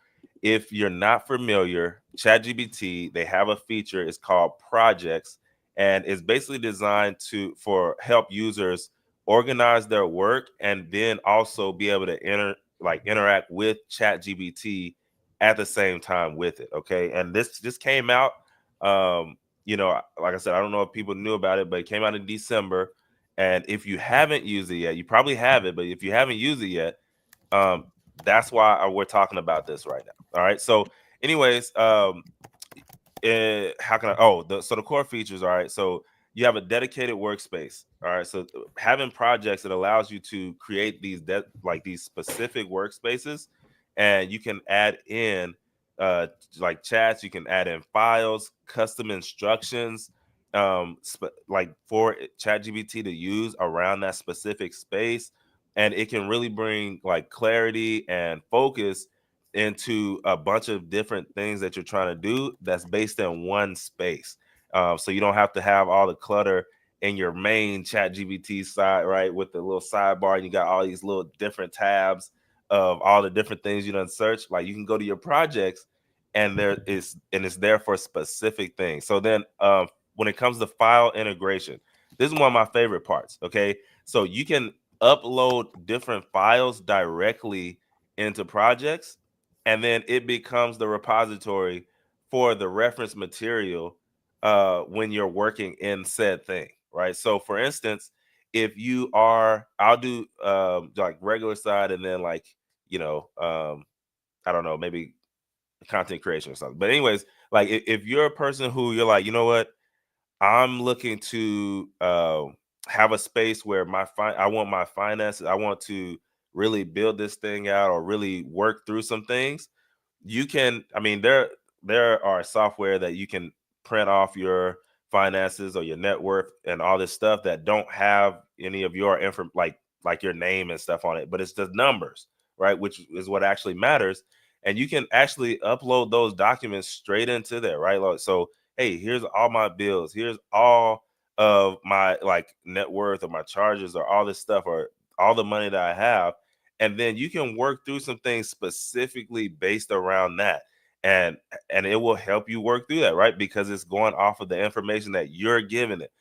if you're not familiar, ChatGPT, they have a feature. It's called Projects, and it's basically designed for help users organize their work and then also be able to interact with ChatGPT at the same time with it. Okay, and this just came out. Like I said, I don't know if people knew about it, but it came out in December. And if you haven't used it yet, you probably have it, but if you haven't used it yet, um, that's why we're talking about this right now. All right. So, anyways, how can I? So the core features. All right. So you have a dedicated workspace. All right. So having projects, it allows you to create these specific workspaces, and you can add in like chats. You can add in files, custom instructions, like for ChatGPT to use around that specific space, and it can really bring like clarity and focus into a bunch of different things that you're trying to do that's based in one space. So you don't have to have all the clutter in your main Chat GPT side, right? With the little sidebar, and you got all these little different tabs of all the different things you done search. Like you can go to your projects, and it's there for specific things. So then when it comes to file integration, this is one of my favorite parts. Okay. So you can upload different files directly into projects, and then it becomes the repository for the reference material when you're working in said thing, right? So for instance, if you are, I'll do like regular side, and then like, I don't know, maybe content creation or something. But anyways, like if you're a person who you're like, you know what, I'm looking to have a space where I want my finances, I want to really build this thing out or really work through some things. You can, I mean, there are software that you can print off your finances or your net worth and all this stuff that don't have any of your info, like your name and stuff on it, but it's the numbers, right? Which is what actually matters. And you can actually upload those documents straight into there, right? Like, so, hey, here's all my bills, here's all of my like net worth or my charges or all this stuff or all the money that I have. And then you can work through some things specifically based around that, and it will help you work through that, right? Because it's going off of the information that you're giving it,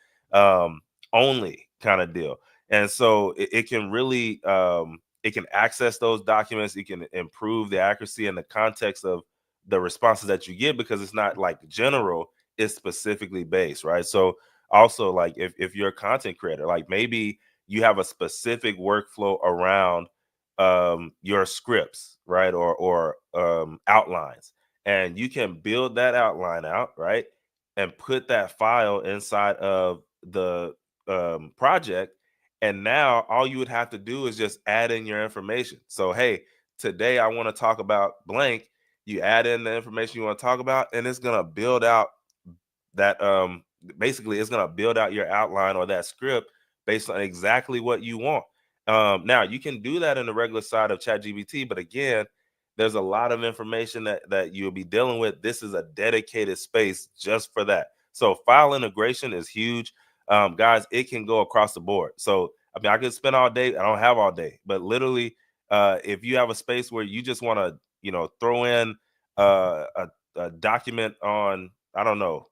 only kind of deal. And so it can really it can access those documents. It can improve the accuracy and the context of the responses that you get, because it's not like general, it's specifically based, right? So also, like if you're a content creator, like maybe you have a specific workflow around your scripts, right, or outlines, and you can build that outline out, right, and put that file inside of the project. And now all you would have to do is just add in your information. So, hey, today I want to talk about blank. You add in the information you want to talk about, and it's gonna build out that basically it's going to build out your outline or that script based on exactly what you want. Now you can do that in the regular side of ChatGPT, but again, there's a lot of information that you'll be dealing with. This is a dedicated space just for that. So file integration is huge. Guys, it can go across the board. So I mean, I could spend all day. I don't have all day, but literally, if you have a space where you just want to, throw in a document on, I don't know,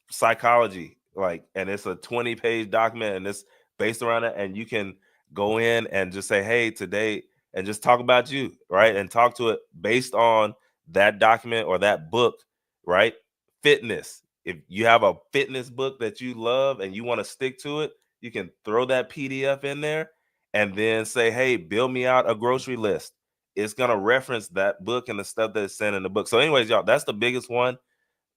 psychology, like, and it's a 20-page document and it's based around it, and you can go in and just say, hey, today, and just talk about you, right, and talk to it based on that document or that book, right? Fitness, if you have a fitness book that you love and you want to stick to it, you can throw that PDF in there and then say, hey, build me out a grocery list. It's going to reference that book and the stuff that's sent in the book. So anyways, y'all, that's the biggest one.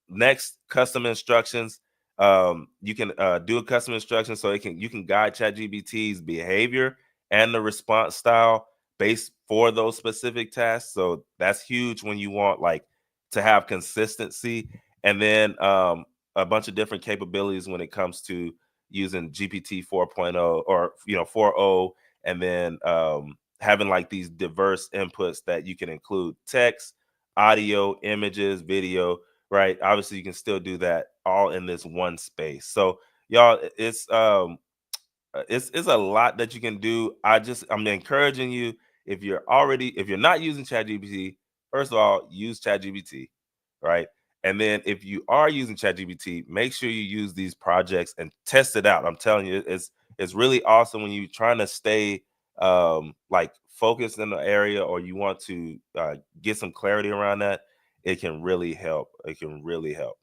Next, custom instructions. You can do a custom instruction so you can guide ChatGPT's behavior and the response style based for those specific tasks. So that's huge when you want like to have consistency. And then a bunch of different capabilities when it comes to using GPT 4.0 or 4.0, and then having like these diverse inputs that you can include text, audio, images, video, right? Obviously, you can still do that all in this one space. So, y'all, it's a lot that you can do. I'm encouraging you, if you're not using ChatGPT, first of all, use ChatGPT, right? And then if you are using ChatGPT, make sure you use these projects and test it out. I'm telling you, it's really awesome when you're trying to stay like focused in the area, or you want to get some clarity around that. It can really help. It can really help.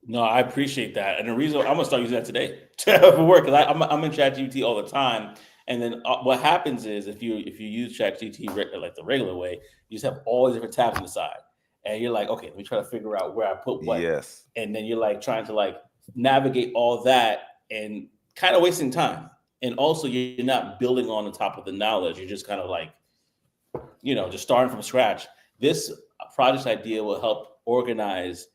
No, I appreciate that, and the reason I'm gonna start using that today for work, because I'm in ChatGPT all the time. And then what happens is, if you use ChatGPT like the regular way, you just have all these different tabs on the side, and you're like, okay, let me try to figure out where I put what, Yes. and then you're like trying to like navigate all that and kind of wasting time, and also you're not building on the top of the knowledge. You're just kind of like, just starting from scratch. This project idea will help organize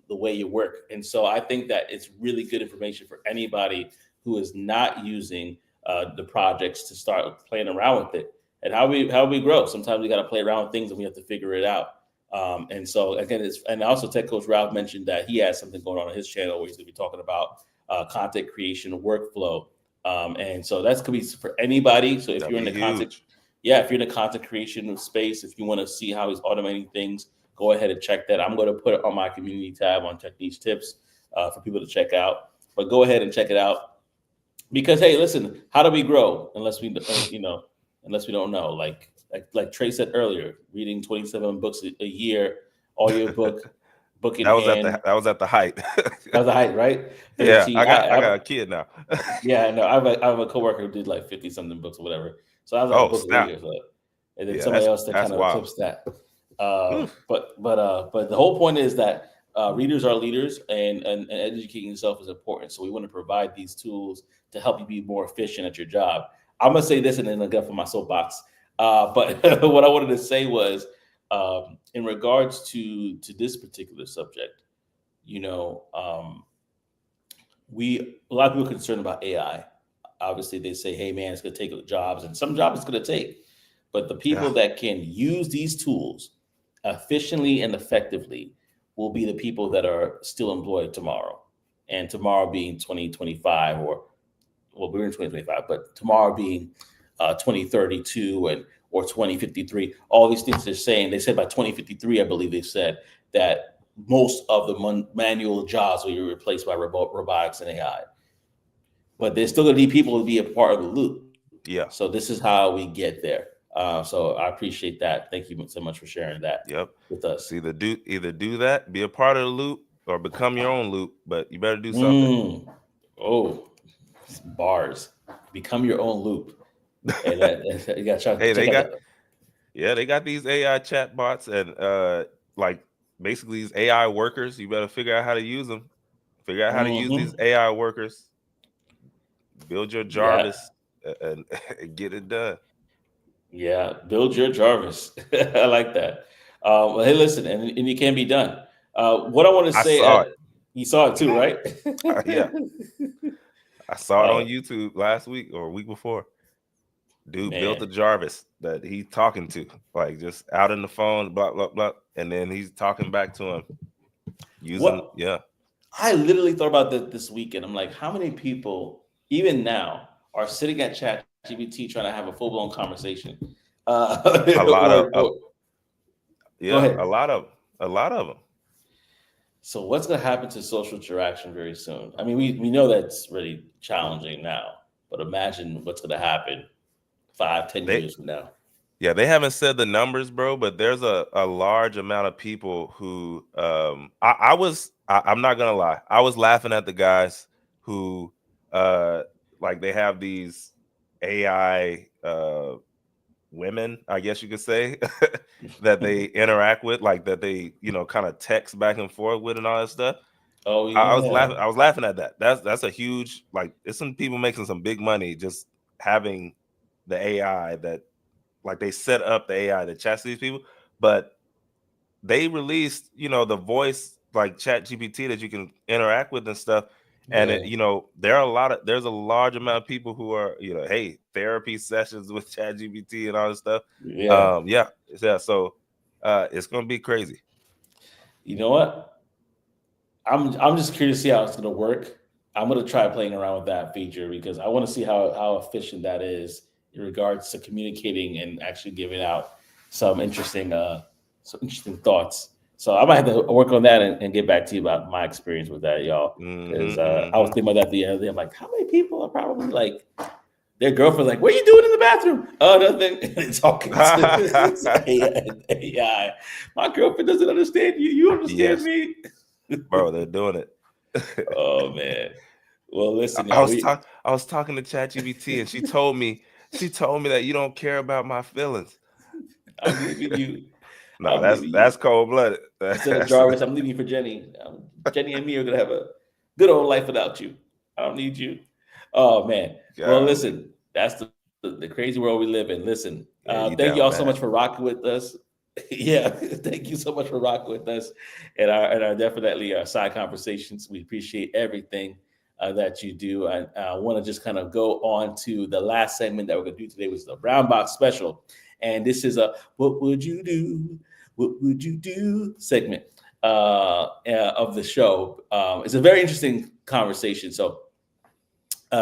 the way you work. And so I think that it's really good information for anybody who is not using the projects to start playing around with it. And how we grow. Sometimes we got to play around with things and we have to figure it out. And so again, and also Tech Coach Ralph mentioned that he has something going on his channel where he's going to be talking about content creation workflow. And so that's going to be for anybody. So if That'd you're in be the content, huge. yeah, if you're in the content creation space, if you want to see how he's automating things, go ahead and check that. I'm going to put it on my community tab on Techniques Tips for people to check out. But go ahead and check it out, because hey, listen, how do we grow unless unless we don't know? Like Trey said earlier, reading 27 books a year, all your book in That was hand. that was at the height. That was the height, right? Yeah, 13. I got a kid now. Yeah, no, I have a coworker who did like 50 something books or whatever. So I was like a Oh book a snap! year. So, and then Yeah, somebody else that that's kind of wild. eclipsed that. Whew. But the whole point is that readers are leaders, and educating yourself is important. So we want to provide these tools to help you be more efficient at your job. I'm gonna say this, and then I'll get for my soapbox. But what I wanted to say was, in regards to this particular subject, you know, a lot of people are concerned about AI. Obviously, they say, "Hey, man, it's going to take jobs," and some jobs it's going to take. But the Yeah, people that can use these tools efficiently and effectively will be the people that are still employed tomorrow, and tomorrow being 2025, or well, we're in 2025, but tomorrow being 2032 and or 2053. All these things they're saying. They said by 2053, I believe they said that most of the manual jobs will be replaced by robotics and AI. But there's still going to be people to be a part of the loop. yeah, So this is how we get there. So I appreciate that. Thank you so much for sharing that yep. with It's us. either do that, be a part of the loop, or become your own loop. But you better do something. Mm. Oh, bars. Become your own loop. And you got to Hey, check out that. they got these AI chat bots and like basically these AI workers. You better figure out how to use them. Figure out how to use these AI workers. Build your Yeah, Jarvis and get it done. yeah. Build your Jarvis. I like that. Well, hey, listen, and it can be done. What I want to I say, saw it. you saw it too, right? Yeah, I saw it uh, on YouTube last week or a week before. Dude built a man, Jarvis that he's talking to, like just out in the phone, blah blah blah, and then he's talking back to him using what yeah. I literally thought about that this weekend. I'm like, how many people, even now, are sitting at ChatGPT trying to have a full blown conversation? A lot of Or go yeah, ahead. a lot of them. So what's going to happen to social interaction very soon? I mean, we know that's really challenging now, but imagine what's going to happen 5, 10 years They from now. Yeah, they haven't said the numbers, bro, but there's a large amount of people who I'm not gonna lie, I was laughing at the guys who uh like they have these AI women, I guess you could say, that they interact with, like that they, kind of text back and forth with and all that stuff. Oh I yeah, was laughing at that. That's a huge, like, it's some people making some big money just having the AI that, like, they set up the AI that chats these people, but they released, the voice like Chat GPT that you can interact with and stuff. And yeah, there's a large amount of people who are, hey, therapy sessions with Chat GPT and all this stuff. yeah. Yeah, yeah. So it's gonna be crazy. You know what? I'm just curious to see how it's going to work. I'm going to try playing around with that feature because I want to see how efficient that is in regards to communicating and actually giving out some interesting some interesting thoughts. So I might have to work on that and get back to you about my experience with that, y'all. Hmm. Because I was Hmm. thinking about that the other day. I'm like, how many people are probably like their girlfriend's like, "What are you doing in the bathroom?" Oh, nothing. And talking to AI. My girlfriend doesn't understand you. You understand Yes, me. bro, they're doing it. Oh man. Well, listen, I y'all. was talking I was talking to ChatGPT and she told me that you don't care about my feelings. I'm leaving you. No, I'm leaving that's you. cold blooded. Instead of Jarvis, I'm leaving you for Jenny. Jenny and me are gonna have a good old life without you. I don't need you. Oh man. Well, Golly. listen. That's the crazy world we live in. Listen. Yeah, you Thank you down all so bad. much for rocking with us. Yeah, thank you so much for rocking with us and our definitely our side conversations. We appreciate everything that you do. I want to just kind of go on to the last segment that we're going to do today, which is the Brown Box Special. And this is a "What Would You Do? What Would You Do?" segment of the show. It's a very interesting conversation. So,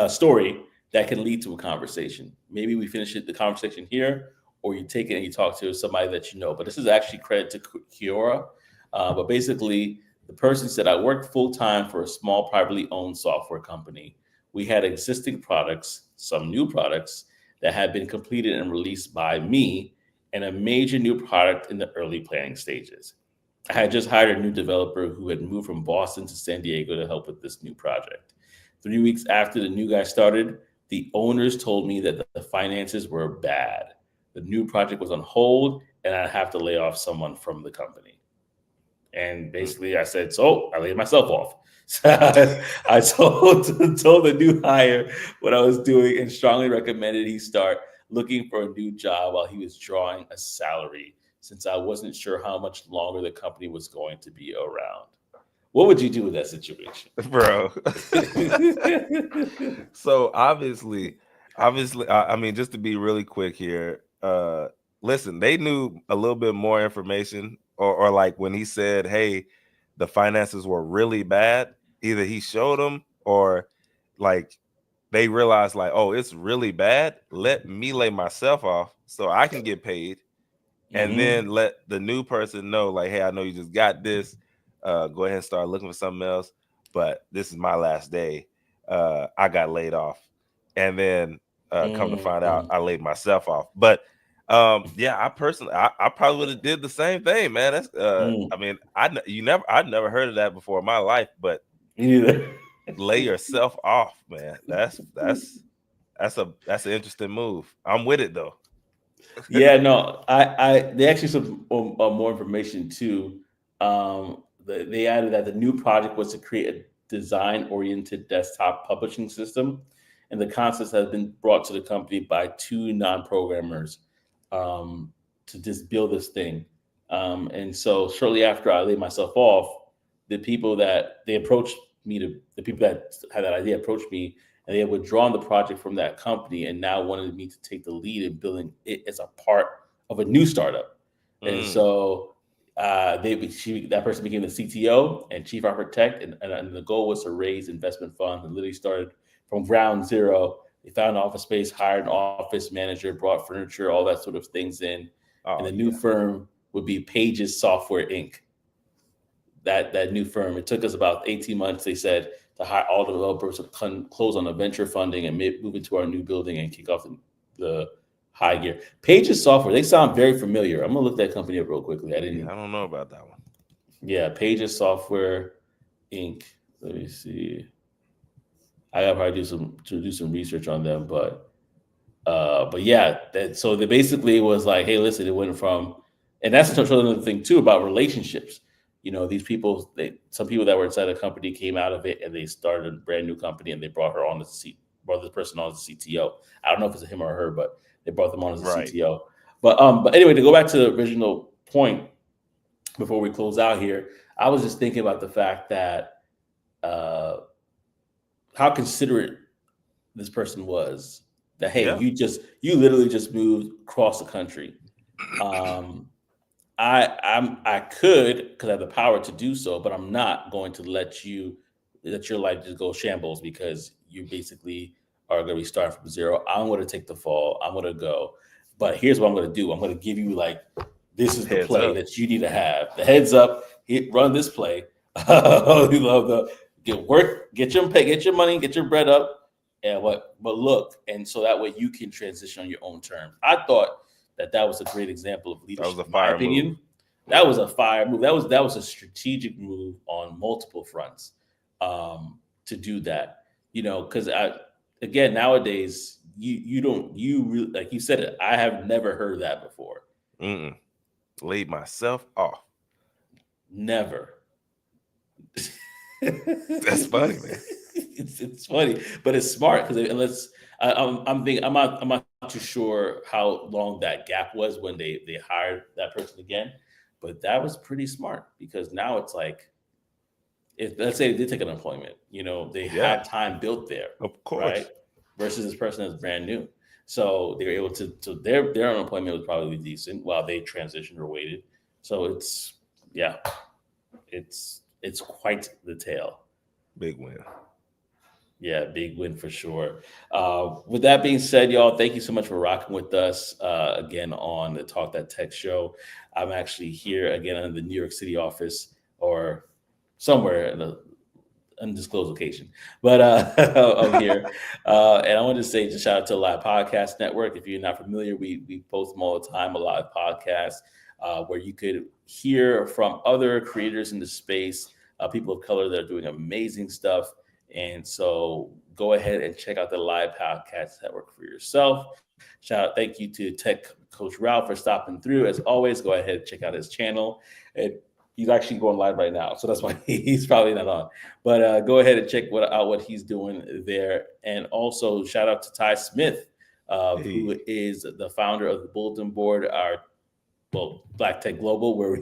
story that can lead to a conversation. Maybe we finish the conversation here, or you take it and you talk to somebody that you know. But this is actually credit to Kiora. But basically, the person said, I worked full time for a small privately owned software company. We had existing products, some new products that had been completed and released by me, and a major new product in the early planning stages. I had just hired a new developer who had moved from Boston to San Diego to help with this new project. 3 weeks after the new guy started, the owners told me that the finances were bad. The new project was on hold, and I'd have to lay off someone from the company. And Mm. basically, I said, so I laid myself off. So I told the new hire what I was doing and strongly recommended he start looking for a new job while he was drawing a salary, since I wasn't sure how much longer the company was going to be around. What would you do with that situation? Bro. So obviously, I mean, just to be really quick here, listen, they knew a little bit more information, or like when he said, hey, the finances were really bad, either he showed them or like they realized, like, oh, it's really bad, let me lay myself off so I can get paid, and then Hmm. let the new person know, like, hey, I know you just got this, go ahead and start looking for something else, but this is my last day. I got laid off, and then come to find out Hmm. I laid myself off. But yeah, I personally, I probably would have did the same thing, man. That's I mean, I'd never heard of that before in my life, but Me neither. lay yourself off, man. That's That's an interesting move. I'm with it though. Yeah, no, they actually some more information too. They added that the new project was to create a design-oriented desktop publishing system, and the concepts has been brought to the company by two non-programmers um, to just build this thing. And so shortly after I laid myself off, the people that had that idea approached me, and they had withdrawn the project from that company and now wanted me to take the lead in building it as a part of a new startup. And Mm. so that person became the CTO and chief architect, and the goal was to raise investment funds and literally started from ground zero. They found an office space, hired an office manager, brought furniture, all that sort of things in, and Oh the new yeah. firm would be Pages Software Inc. That new firm. It took us about 18 months, they said, to hire all the developers to close on the venture funding and move into our new building and kick off the high gear. Pages Software, they sound very familiar. I'm gonna look that company up real quickly. I Yeah, didn't. I don't know about that one. Yeah, Pages Software Inc. Let me see. I gotta probably do some research on them, but yeah, so they basically was like, hey, listen, it went from, and that's another thing too about relationships. These people, some people that were inside the company came out of it and they started a brand new company and they brought this person on as a CTO. I don't know if it's a him or her, but they brought them on as a Right. CTO. But anyway, to go back to the original point before we close out here, I was just thinking about the fact that uh, how considerate this person was, that hey, Yeah. you literally just moved across the country. um I could, because I have the power to do so, but I'm not going to let your life just go shambles because you basically are going to be starting from zero. I'm going to take the fall. I'm going to go, but here's what I'm going to do. I'm going to give you, like, this is the Heads play up. that you need to have. The heads up. Run this play. You love the get work, get your money, get your bread up, and but look, and so that way you can transition on your own terms. I thought that was a great example of That was leadership, a in my fire move. opinion. That Yeah. was a fire move. That was a strategic move on multiple fronts, to do that. Because again, nowadays you don't you really, like you said it. I have never heard that before. Mm-mm. Laid myself off. Never. That's funny, man. It's funny, but it's smart because unless I'm not too sure how long that gap was when they hired that person again, but that was pretty smart because now it's like, if let's say they did take an employment, they Yeah. had time built there, Of right? course. Versus this person that's brand new. So they were able to their unemployment was probably decent while they transitioned or waited. So yeah, it's quite the tale. Big win. Yeah, big win for sure. With that being said, y'all, thank you so much for rocking with us again on the Talk That Tech show. I'm actually here again in the New York City office, or somewhere in an undisclosed location, but I'm here. And I want to say just shout out to the Live Podcast Network. If you're not familiar, we post them all the time, a live podcast where you could hear from other creators in the space, people of color that are doing amazing stuff. And so go ahead and check out the Live Podcast Network for yourself. Thank you to Tech Coach Ralph for stopping through. As always, go ahead and check out his channel. And he's actually going live right now, so that's why he's probably not on. But go ahead and check out what he's doing there. And also shout out to Ty Smith, Hey. who is the founder of the Bulletin Board, Black Tech Global, where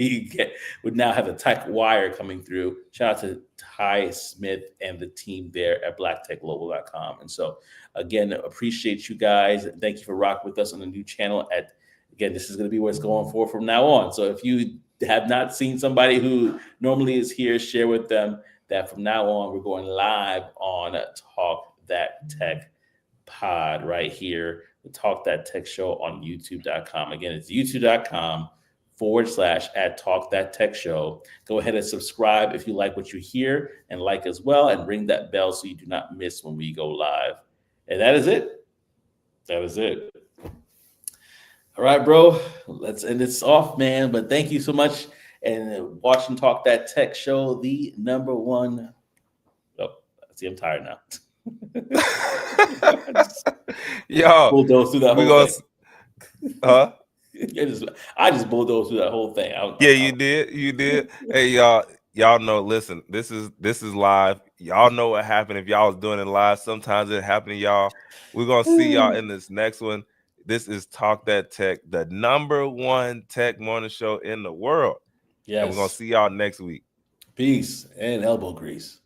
would now have a tech wire coming through. Shout out to Ty Smith and the team there at blacktechglobal.com. And so, again, appreciate you guys. Thank you for rocking with us on the new channel. Again, this is going to be where it's going for from now on. So if you have not seen somebody who normally is here, share with them that from now on we're going live on Talk That Tech Pod right here, the Talk That Tech Show on YouTube.com. Again, it's youtube.com/at Talk That Tech Show. Go ahead and subscribe if you like what you hear, and like as well, and ring that bell so you do not miss when we go live. And that is it. That is it. All right, bro. Let's end this off, man. But thank you so much. And watching Talk That Tech Show, the number one. Oh, see, I'm tired now. Y'all, bulldozed through that we whole gonna, thing. huh? I just bulldozed through that whole thing. Yeah, you did. Hey, y'all know. Listen, this is live. Y'all know what happened if y'all was doing it live. Sometimes it happened to y'all. We're gonna see y'all in this next one. This is Talk That Tech, the #1 tech morning show in the world. And we're gonna Yes. see y'all next week. Peace and elbow grease.